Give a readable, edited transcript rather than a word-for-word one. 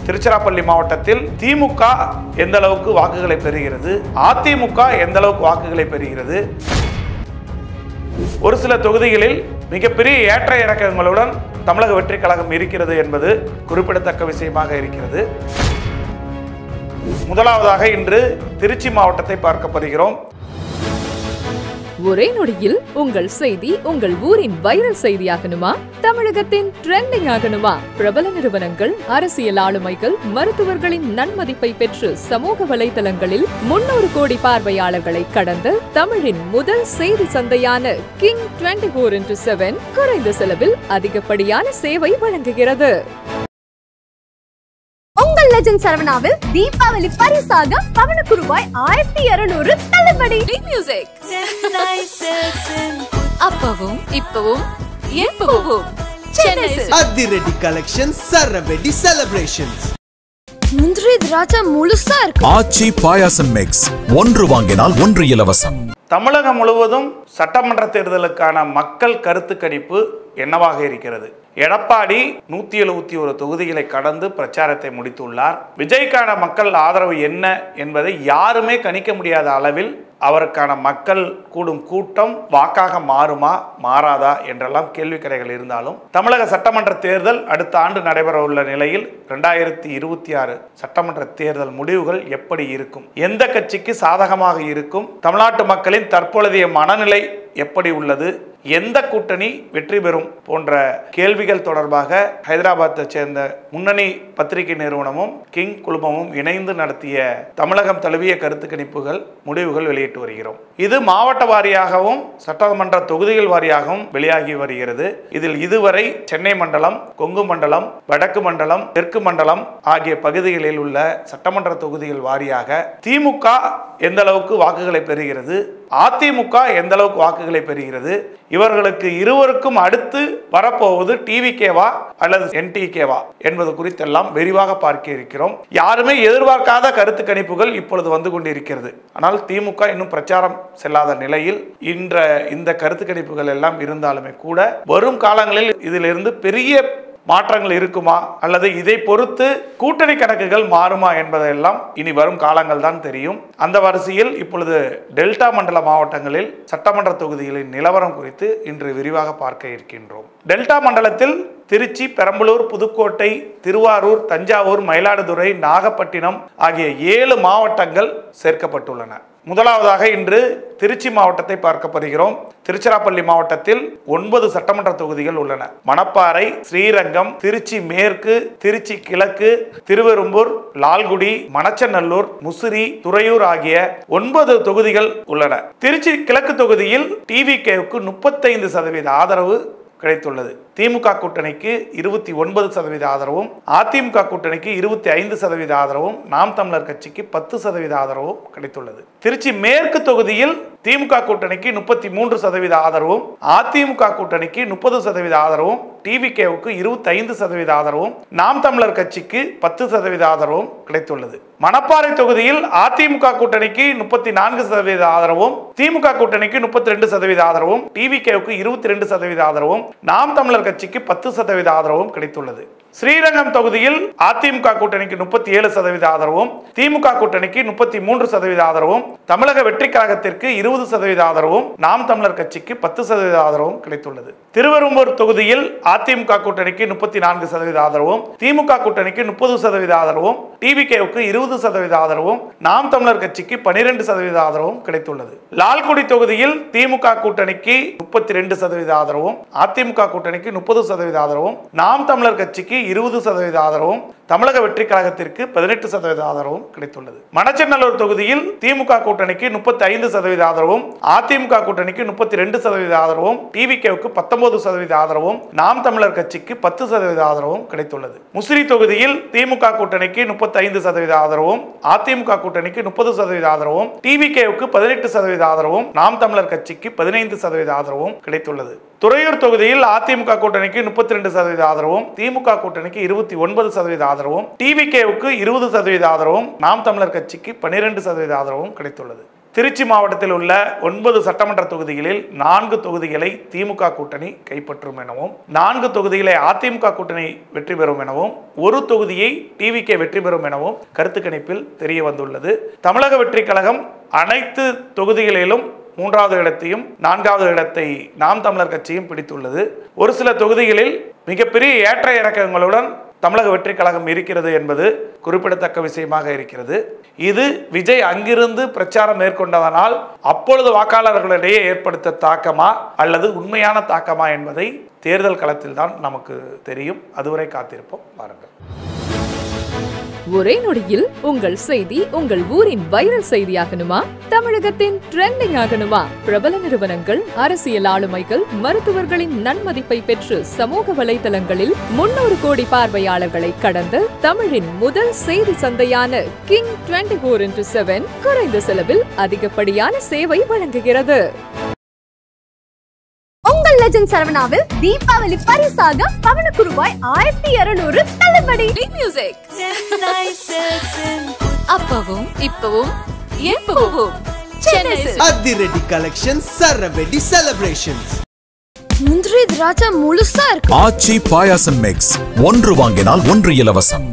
திருச்சிராப்பள்ளி மாவட்டத்தில் திமுக எந்த அளவுக்கு வாக்குகளை பெறுகிறது, அதிமுக எந்த அளவுக்கு வாக்குகளை பெறுகிறது, ஒரு சில தொகுதிகளில் மிகப்பெரிய ஏற்ற இறக்கங்களுடன் தமிழக வெற்றி கழகம் இருக்கிறது என்பது குறிப்பிடத்தக்க விஷயமாக இருக்கிறது. முதலாவதாக இன்று திருச்சி மாவட்டத்தை பார்க்கப்படுகிறோம். ஒரே நொடியில் உங்கள் செய்தி உங்கள் ஊரின் வைரல் செய்தியாகணுமா? தமிழகத்தின் ட்ரெண்டிங் ஆகணுமா? பிரபல நிறுவனங்கள், அரசியல் ஆளுமைகள், மருத்துவர்களின் நன்மதிப்பை பெற்று சமூக வலைதளங்களில் 300 கோடி பார்வையாளர்களை கடந்த தமிழின் முதல் செய்தி சந்தையான கிங் 24x7 குறைந்த செலவில் அதிகப்படியான சேவை வழங்குகிறது. உங்கள் லெஜண்ட் சரவணாவில் தீபாவளி பரிசாக பவனுக்கு ரூபாய் 1200 தள்ளுபடி. மியூசிக் அப்பவும் இப்பவும் எப்பவும் சென்னை அதிரடி கலெக்ஷன், சரவெடி செலிப்ரேஷன்ஸ். முந்திரி திராட்சை முழுசா இருக்கு. ஆச்சி பாயாசம் மிக்ஸ், ஒன்று வாங்கினால் ஒன்று இலவசம். தமிழகம் முழுவதும் சட்டமன்ற தேர்தலுக்கான மக்கள் கருத்து கணிப்பு என்னவாக இருக்கிறது? எடப்பாடி 171 தொகுதிகளை கடந்து பிரச்சாரத்தை முடித்துள்ளார். விஜய்க்கான மக்கள் ஆதரவு என்ன என்பதை யாருமே கணிக்க முடியாத அளவில் அவருக்கான மக்கள் கூடும் கூட்டம் வாக்காக மாறுமா மாறாதா என்றெல்லாம் கேள்விக்கரைகள் இருந்தாலும், தமிழக சட்டமன்ற தேர்தல் அடுத்த ஆண்டு நடைபெற உள்ள நிலையில் 2026 சட்டமன்ற தேர்தல் முடிவுகள் எப்படி இருக்கும், எந்த கட்சிக்கு சாதகமாக இருக்கும், தமிழ்நாட்டு மக்களின் தற்பொழுதைய மனநிலை எப்படி உள்ளது, எந்த கூட்டணி வெற்றி பெறும் போன்ற கேள்விகள் தொடர்பாக ஹைதராபாத்தை சேர்ந்த முன்னணி பத்திரிகை நிறுவனமும் கிங் குழுமமும் இணைந்து நடத்திய தமிழகம் தழுவிய கருத்து கணிப்புகள் முடிவுகள் வெளியிட்டு வருகிறோம். இது மாவட்ட வாரியாகவும் சட்டமன்ற தொகுதிகள் வாரியாகவும் வெளியாகி வருகிறது. இதில் இதுவரை சென்னை மண்டலம், கொங்கு மண்டலம், வடக்கு மண்டலம், தெற்கு மண்டலம் ஆகிய பகுதிகளில் உள்ள சட்டமன்ற தொகுதிகள் வாரியாக திமுக எந்த அளவுக்கு வாக்குகளை பெறுகிறது, அதிமுக எந்த அளவுக்கு வாக்குகளை பெறுகிறது, இவர்களுக்கு இருவருக்கும் அடுத்து வரப்போவது டிவிகேவா அல்லது என்டிகேவா என்பது குறித்தெல்லாம் விரிவாக பார்க்க இருக்கிறோம். யாருமே எதிர்பார்க்காத கருத்து கணிப்புகள் இப்பொழுது வந்து கொண்டிருக்கிறது. ஆனால் திமுக இன்னும் பிரச்சாரம் செல்லாத நிலையில் இந்த கருத்து கணிப்புகள் எல்லாம் இருந்தாலுமே கூட வரும் காலங்களில் இதிலிருந்து பெரிய மாற்றங்கள் இருக்குமா அல்லது இதை பொறுத்து கூட்டணி கணக்குகள் மாறுமா என்பதெல்லாம் இனி வரும் காலங்கள் தான் தெரியும். அந்த வரிசையில் இப்பொழுது டெல்டா மண்டல மாவட்டங்களில் சட்டமன்ற தொகுதிகளின் நிலவரம் குறித்து இன்று விரிவாக பார்க்க இருக்கின்றோம். டெல்டா மண்டலத்தில் திருச்சி, பெரம்பலூர், புதுக்கோட்டை, திருவாரூர், தஞ்சாவூர், மயிலாடுதுறை, நாகப்பட்டினம் ஆகிய 7 மாவட்டங்கள் சேர்க்கப்பட்டுள்ளன. முதலாவதாக இன்று திருச்சி மாவட்டத்தை பார்க்கப்படுகிறோம். திருச்சிராப்பள்ளி மாவட்டத்தில் 9 சட்டமன்ற தொகுதிகள் உள்ளன. மணப்பாறை, ஸ்ரீரங்கம், திருச்சி மேற்கு, திருச்சி கிழக்கு, திருவெரும்பூர், லால்குடி, மணச்சநல்லூர், முசிறி, துறையூர் ஆகிய 9 தொகுதிகள் உள்ளன. திருச்சி கிழக்கு தொகுதியில் டிவிகேவுக்கு 35% ஆதரவு கிடைத்துள்ளது. திமுக கூட்டணிக்கு 29% ஆதரவும், அதிமுக கூட்டணிக்கு 25% ஆதரவும், நாம் தமிழர் கட்சிக்கு 10% ஆதரவும் கிடைத்துள்ளது. திருச்சி மேற்கு தொகுதியில் திமுக கூட்டணிக்கு 33% ஆதரவும், அதிமுக கூட்டணிக்கு 30% ஆதரவும், டிவிகேவுக்கு 25% ஆதரவும், நாம் தமிழர் கட்சிக்கு 10% ஆதரவும் கிடைத்துள்ளது. மணப்பாறை தொகுதியில் அதிமுக கூட்டணிக்கு 34% ஆதரவும், திமுக கூட்டணிக்கு 32% ஆதரவும், டிவிகேவுக்கு 22% ஆதரவும், நாம் தமிழர் கட்சிக்கு 10% ஆதரவும் கிடைத்துள்ளது. ஸ்ரீரங்கம் தொகுதியில் அதிமுக கூட்டணிக்கு 37% ஆதரவும், திமுக கூட்டணிக்கு 33% ஆதரவும், தமிழக வெற்றி கழகத்திற்கு 20% ஆதரவும், நாம் தமிழர் கட்சிக்கு 10% ஆதரவும் கிடைத்துள்ளது. திருவெரும்பூர் தொகுதியில் அதிமுக கூட்டணிக்கு 34% ஆதரவும், திமுக கூட்டணிக்கு 30% ஆதரவும், டிவிகேவுக்கு 20% ஆதரவும், நாம் தமிழர் கட்சிக்கு 12% ஆதரவும் கிடைத்துள்ளது. லால்குடி தொகுதியில் திமுக கூட்டணிக்கு 32% ஆதரவும், அதிமுக கூட்டணிக்கு 30% ஆதரவும், நாம் தமிழர் கட்சிக்கு 20% ஆதரவும், தமிழக வெற்றி கழகத்திற்கு 18% ஆதரவும் கிடைத்துள்ளது. மணச்சநல்லூர் தொகுதியில் திமுக கூட்டணிக்கு 35% ஆதரவும், அதிமுக கூட்டணிக்கு 32% ஆதரவும், டிவிகேவுக்கு 19% ஆதரவும், நாம் தமிழர் கட்சிக்கு 10% ஆதரவும் கிடைத்துள்ளது. முசிறி தொகுதியில் திமுக கூட்டணிக்கு 35% ஆதரவும், அதிமுக கூட்டணிக்கு 30% ஆதரவும், டிவிகேவுக்கு 18% ஆதரவும், நாம் தமிழர் கட்சிக்கு 15% ஆதரவும் கிடைத்துள்ளது. துறையூர் தொகுதியில் அதிமுக கூட்டணிக்கு 32% ஆதரவும், திமுக கூட்டணிக்கு 29% ஆதரவும், டிவிகேவுக்கு 20% ஆதரவும், நாம் தமிழர் கட்சிக்கு 12% ஆதரவும் கிடைத்துள்ளது. திருச்சி மாவட்டத்தில் உள்ள 9 சட்டமன்ற தொகுதிகளில் 4 தொகுதிகளை திமுக கூட்டணி கைப்பற்றும் எனவும் 4 தொகுதிகளை அதிமுக கூட்டணி வெற்றி பெறும் எனவும் 1 தொகுதியை டிவிகே வெற்றி பெறும் எனவும் கருத்து கணிப்பில் தெரிய வந்துள்ளது. தமிழக வெற்றி கழகம் அனைத்து தொகுதிகளிலும் 3வது இடத்தையும் 4வது இடத்தை நாம் தமிழர் கட்சியும் பிடித்துள்ளது. ஒரு சில தொகுதிகளில் மிகப்பெரிய ஏற்ற இறக்கங்களுடன் தமிழக வெற்றி கழகம் இருக்கிறது என்பது குறிப்பிடத்தக்க விஷயமாக இருக்கிறது. இது விஜய் அங்கிருந்து பிரச்சாரம் மேற்கொண்டதனால் அப்பொழுது வாக்காளர்களிடையே ஏற்படுத்த தாக்கமா அல்லது உண்மையான தாக்கமா என்பதை தேர்தல் களத்தில் தான் நமக்கு தெரியும். அதுவரை காத்திருப்போம். பாருங்கள். ஒரே நொடியில் உங்கள் செய்தி உங்கள் ஊரின் வைரல் செய்தியாகணுமா? தமிழகத்தின் ட்ரெண்டிங் ஆகணுமா? பிரபல நிறுவனங்கள், அரசியல் ஆளுமைகள், மருத்துவர்களின் நன்மதிப்பை பெற்று சமூக வலைதளங்களில் 300 கோடி பார்வையாளர்களை கடந்த தமிழின் முதல் செய்தி சந்தையான கிங் 24x7 குறைந்த செலவில் அதிகப்படியான சேவை வழங்குகிறது. உங்கள் லெஜண்ட் சரவணாவில் தீபாவளி பரிசாக பவனுக்கு ரூபாய் 1200 தள்ளுபடி. மியூசிக் அப்பவும் இப்பவும் எப்பவும் அதிரடி கலெக்ஷன் சரவெடி செலிப்ரேஷன்ஸ். முந்திரி திராட்சை முழுசா இருக்கு. ஆச்சி பாயாசம் மிக்ஸ் 1 வாங்கினால் 1 இலவசம்.